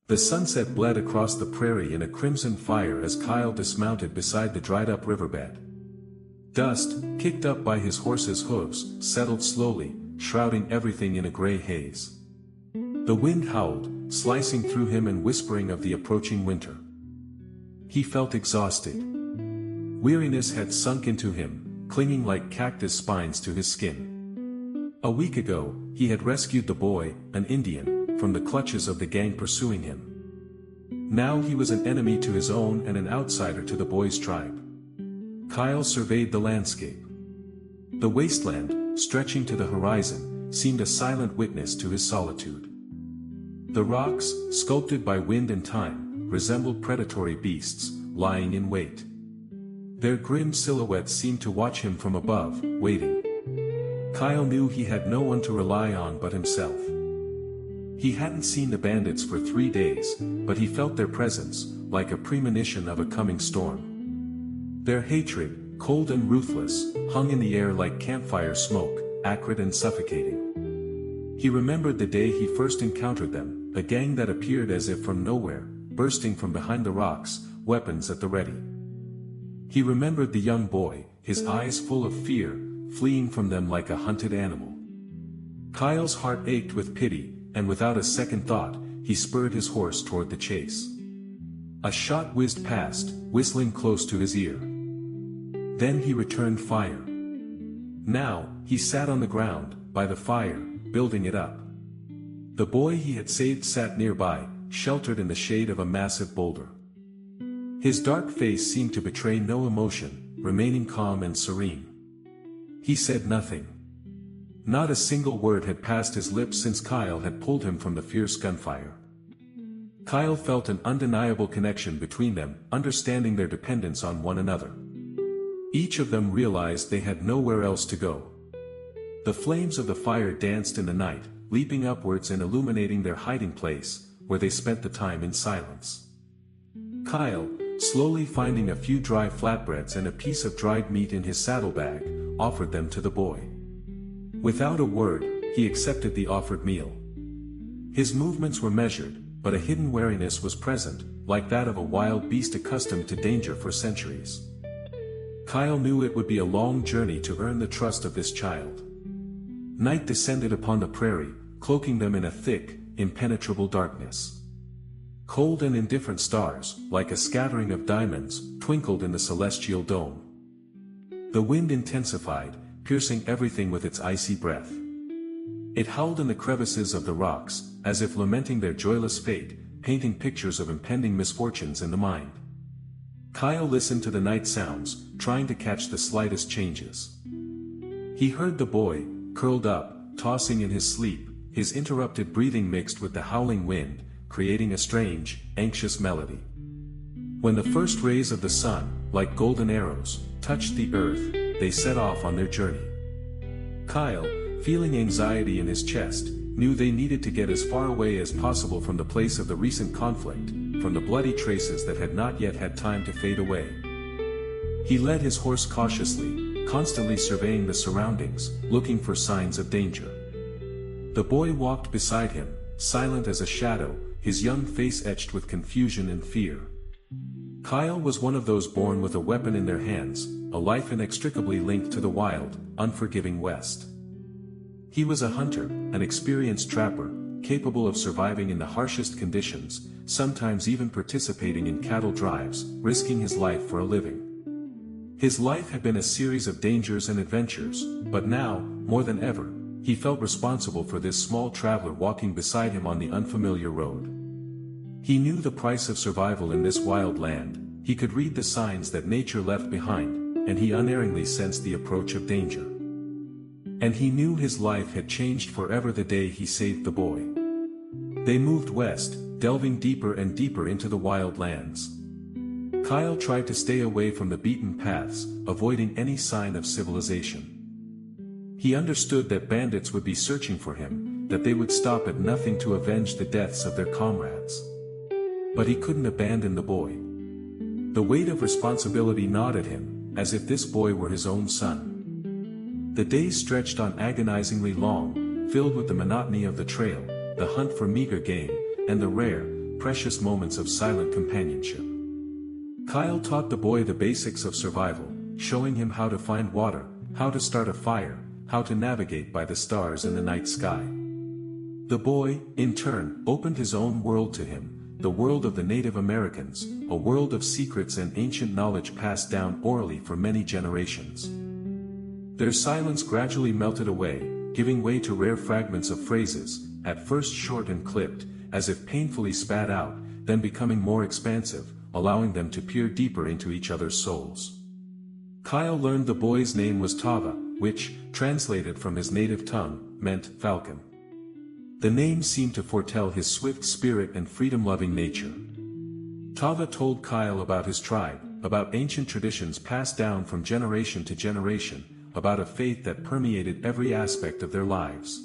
The sunset bled across the prairie in a crimson fire as Kyle dismounted beside the dried-up riverbed. Dust, kicked up by his horse's hooves, settled slowly, shrouding everything in a gray haze. The wind howled, slicing through him and whispering of the approaching winter. He felt exhausted. Weariness had sunk into him, clinging like cactus spines to his skin. A week ago, he had rescued the boy, an Indian, from the clutches of the gang pursuing him. Now he was an enemy to his own and an outsider to the boy's tribe. Kyle surveyed the landscape. The wasteland, stretching to the horizon, seemed a silent witness to his solitude. The rocks, sculpted by wind and time, resembled predatory beasts, lying in wait. Their grim silhouettes seemed to watch him from above, waiting. Kyle knew he had no one to rely on but himself. He hadn't seen the bandits for 3 days, but he felt their presence, like a premonition of a coming storm. Their hatred, cold and ruthless, hung in the air like campfire smoke, acrid and suffocating. He remembered the day he first encountered them, a gang that appeared as if from nowhere, bursting from behind the rocks, weapons at the ready. He remembered the young boy, his eyes full of fear, fleeing from them like a hunted animal. Kyle's heart ached with pity, and without a second thought, he spurred his horse toward the chase. A shot whizzed past, whistling close to his ear. Then he returned fire. Now, he sat on the ground, by the fire, building it up. The boy he had saved sat nearby, sheltered in the shade of a massive boulder. His dark face seemed to betray no emotion, remaining calm and serene. He said nothing. Not a single word had passed his lips since Kyle had pulled him from the fierce gunfire. Kyle felt an undeniable connection between them, understanding their dependence on one another. Each of them realized they had nowhere else to go. The flames of the fire danced in the night, leaping upwards and illuminating their hiding place, where they spent the time in silence. Kyle, slowly finding a few dry flatbreads and a piece of dried meat in his saddlebag, offered them to the boy. Without a word, he accepted the offered meal. His movements were measured, but a hidden wariness was present, like that of a wild beast accustomed to danger for centuries. Kyle knew it would be a long journey to earn the trust of this child. Night descended upon the prairie, cloaking them in a thick, impenetrable darkness. Cold and indifferent stars, like a scattering of diamonds, twinkled in the celestial dome. The wind intensified, piercing everything with its icy breath. It howled in the crevices of the rocks, as if lamenting their joyless fate, painting pictures of impending misfortunes in the mind. Kyle listened to the night sounds, trying to catch the slightest changes. He heard the boy, curled up, tossing in his sleep, his interrupted breathing mixed with the howling wind, creating a strange, anxious melody. When the first rays of the sun, like golden arrows, touched the earth, they set off on their journey. Kyle, feeling anxiety in his chest, knew they needed to get as far away as possible from the place of the recent conflict, from the bloody traces that had not yet had time to fade away. He led his horse cautiously, constantly surveying the surroundings, looking for signs of danger. The boy walked beside him, silent as a shadow, his young face etched with confusion and fear. Kyle was one of those born with a weapon in their hands, a life inextricably linked to the wild, unforgiving West. He was a hunter, an experienced trapper, capable of surviving in the harshest conditions, sometimes even participating in cattle drives, risking his life for a living. His life had been a series of dangers and adventures, but now, more than ever, he felt responsible for this small traveler walking beside him on the unfamiliar road. He knew the price of survival in this wild land, he could read the signs that nature left behind, and he unerringly sensed the approach of danger. And he knew his life had changed forever the day he saved the boy. They moved west, delving deeper and deeper into the wild lands. Kyle tried to stay away from the beaten paths, avoiding any sign of civilization. He understood that bandits would be searching for him, that they would stop at nothing to avenge the deaths of their comrades. But he couldn't abandon the boy. The weight of responsibility gnawed at him, as if this boy were his own son. The days stretched on agonizingly long, filled with the monotony of the trail, the hunt for meager game, and the rare, precious moments of silent companionship. Kyle taught the boy the basics of survival, showing him how to find water, how to start a fire, how to navigate by the stars in the night sky. The boy, in turn, opened his own world to him, the world of the Native Americans, a world of secrets and ancient knowledge passed down orally for many generations. Their silence gradually melted away, giving way to rare fragments of phrases, at first short and clipped, as if painfully spat out, then becoming more expansive, allowing them to peer deeper into each other's souls. Kyle learned the boy's name was Tava, which, translated from his native tongue, meant falcon. The name seemed to foretell his swift spirit and freedom-loving nature. Tava told Kyle about his tribe, about ancient traditions passed down from generation to generation, about a faith that permeated every aspect of their lives.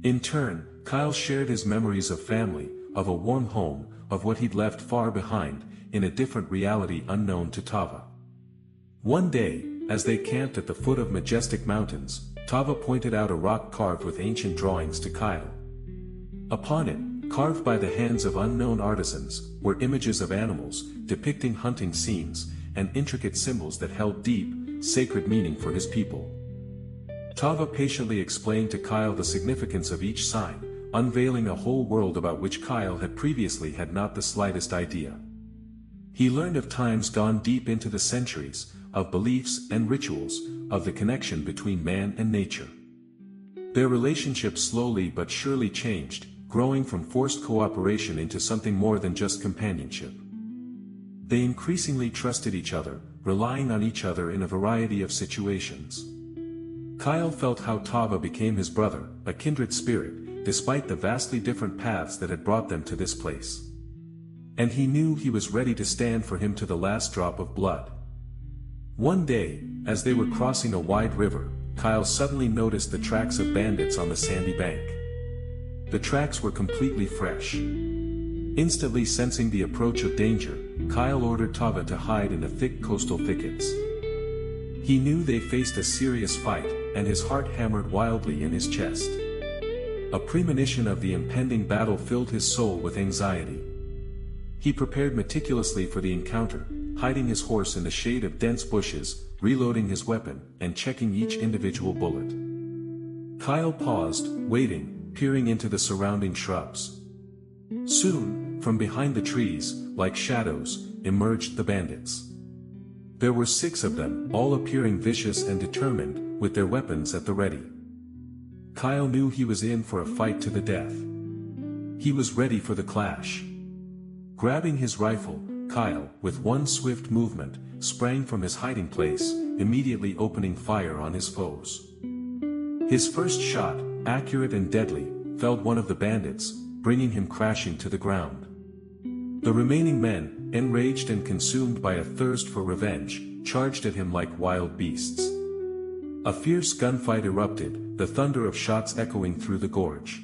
In turn, Kyle shared his memories of family, of a warm home, of what he'd left far behind, in a different reality unknown to Tava. One day, as they camped at the foot of majestic mountains, Tava pointed out a rock carved with ancient drawings to Kyle. Upon it, carved by the hands of unknown artisans, were images of animals, depicting hunting scenes, and intricate symbols that held deep, sacred meaning for his people. Tava patiently explained to Kyle the significance of each sign, unveiling a whole world about which Kyle had previously had not the slightest idea. He learned of times gone deep into the centuries, of beliefs and rituals, of the connection between man and nature. Their relationship slowly but surely changed, growing from forced cooperation into something more than just companionship. They increasingly trusted each other, relying on each other in a variety of situations. Kyle felt how Tava became his brother, a kindred spirit, despite the vastly different paths that had brought them to this place. And he knew he was ready to stand for him to the last drop of blood. One day, as they were crossing a wide river, Kyle suddenly noticed the tracks of bandits on the sandy bank. The tracks were completely fresh. Instantly sensing the approach of danger, Kyle ordered Tava to hide in the thick coastal thickets. He knew they faced a serious fight, and his heart hammered wildly in his chest. A premonition of the impending battle filled his soul with anxiety. He prepared meticulously for the encounter, hiding his horse in the shade of dense bushes, reloading his weapon, and checking each individual bullet. Kyle paused, waiting, peering into the surrounding shrubs. Soon, from behind the trees, like shadows, emerged the bandits. There were 6 of them, all appearing vicious and determined, with their weapons at the ready. Kyle knew he was in for a fight to the death. He was ready for the clash. Grabbing his rifle, Kyle, with one swift movement, sprang from his hiding place, immediately opening fire on his foes. His first shot, accurate and deadly, felled one of the bandits, bringing him crashing to the ground. The remaining men, enraged and consumed by a thirst for revenge, charged at him like wild beasts. A fierce gunfight erupted, the thunder of shots echoing through the gorge.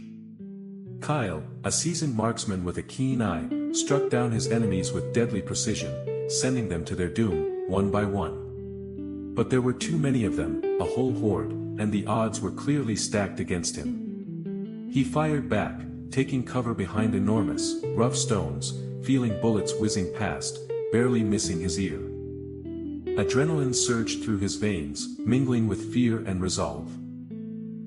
Kyle, a seasoned marksman with a keen eye, struck down his enemies with deadly precision, sending them to their doom, one by one. But there were too many of them, a whole horde, and the odds were clearly stacked against him. He fired back, taking cover behind enormous, rough stones, feeling bullets whizzing past, barely missing his ear. Adrenaline surged through his veins, mingling with fear and resolve.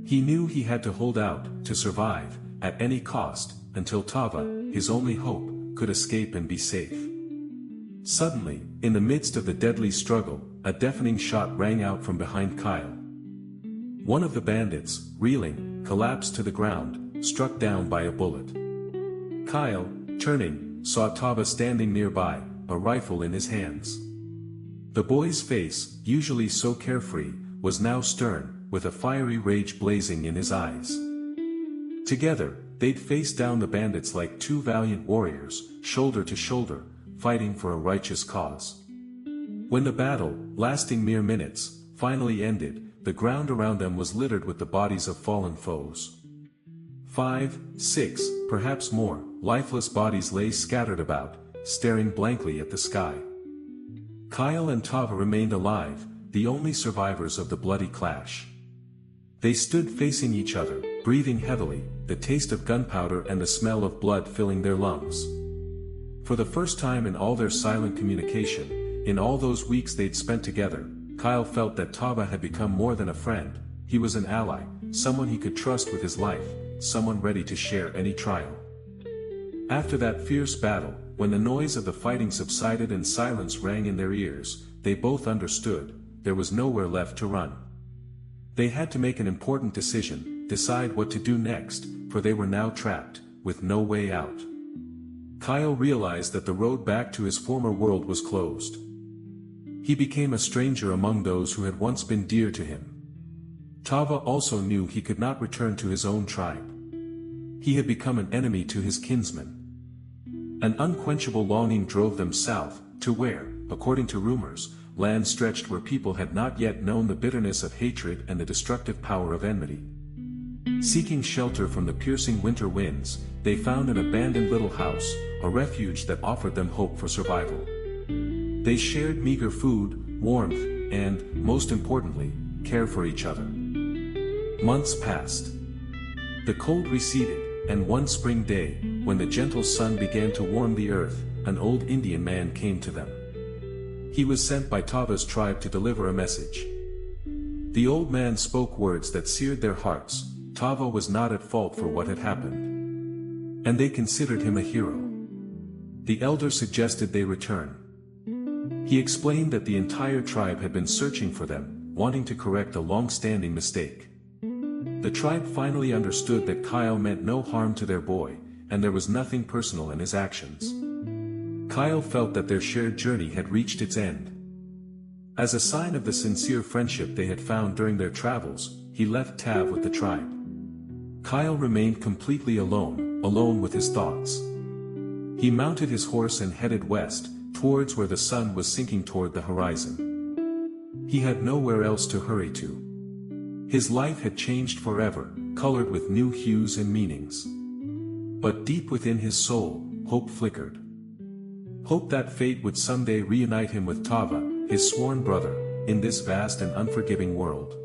He knew he had to hold out, to survive, at any cost, until Tava, his only hope, could escape and be safe. Suddenly, in the midst of the deadly struggle, a deafening shot rang out from behind Kyle. One of the bandits, reeling, collapsed to the ground, struck down by a bullet. Kyle, turning, saw Tava standing nearby, a rifle in his hands. The boy's face, usually so carefree, was now stern, with a fiery rage blazing in his eyes. Together, they'd face down the bandits like 2 valiant warriors, shoulder to shoulder, fighting for a righteous cause. When the battle, lasting mere minutes, finally ended, the ground around them was littered with the bodies of fallen foes. 5, 6, perhaps more, lifeless bodies lay scattered about, staring blankly at the sky. Kyle and Tava remained alive, the only survivors of the bloody clash. They stood facing each other, breathing heavily, the taste of gunpowder and the smell of blood filling their lungs. For the first time in all their silent communication, in all those weeks they'd spent together, Kyle felt that Tava had become more than a friend. He was an ally, someone he could trust with his life, someone ready to share any trial. After that fierce battle, when the noise of the fighting subsided and silence rang in their ears, they both understood, there was nowhere left to run. They had to make an important decision, decide what to do next, for they were now trapped, with no way out. Kyle realized that the road back to his former world was closed. He became a stranger among those who had once been dear to him. Tava also knew he could not return to his own tribe. He had become an enemy to his kinsmen. An unquenchable longing drove them south, to where, according to rumors, land stretched where people had not yet known the bitterness of hatred and the destructive power of enmity. Seeking shelter from the piercing winter winds, they found an abandoned little house, a refuge that offered them hope for survival. They shared meager food, warmth, and, most importantly, care for each other. Months passed. The cold receded, and one spring day, when the gentle sun began to warm the earth, an old Indian man came to them. He was sent by Tava's tribe to deliver a message. The old man spoke words that seared their hearts. Tava was not at fault for what had happened, and they considered him a hero. The elder suggested they return. He explained that the entire tribe had been searching for them, wanting to correct a long-standing mistake. The tribe finally understood that Kyle meant no harm to their boy, and there was nothing personal in his actions. Kyle felt that their shared journey had reached its end. As a sign of the sincere friendship they had found during their travels, he left Tav with the tribe. Kyle remained completely alone with his thoughts. He mounted his horse and headed west, towards where the sun was sinking toward the horizon. He had nowhere else to hurry to. His life had changed forever, colored with new hues and meanings. But deep within his soul, hope flickered. Hope that fate would someday reunite him with Tava, his sworn brother, in this vast and unforgiving world.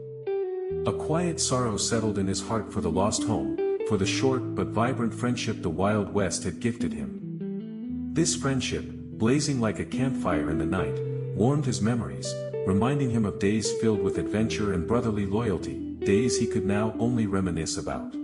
A quiet sorrow settled in his heart for the lost home, for the short but vibrant friendship the Wild West had gifted him. This friendship, blazing like a campfire in the night, warmed his memories, reminding him of days filled with adventure and brotherly loyalty, days he could now only reminisce about.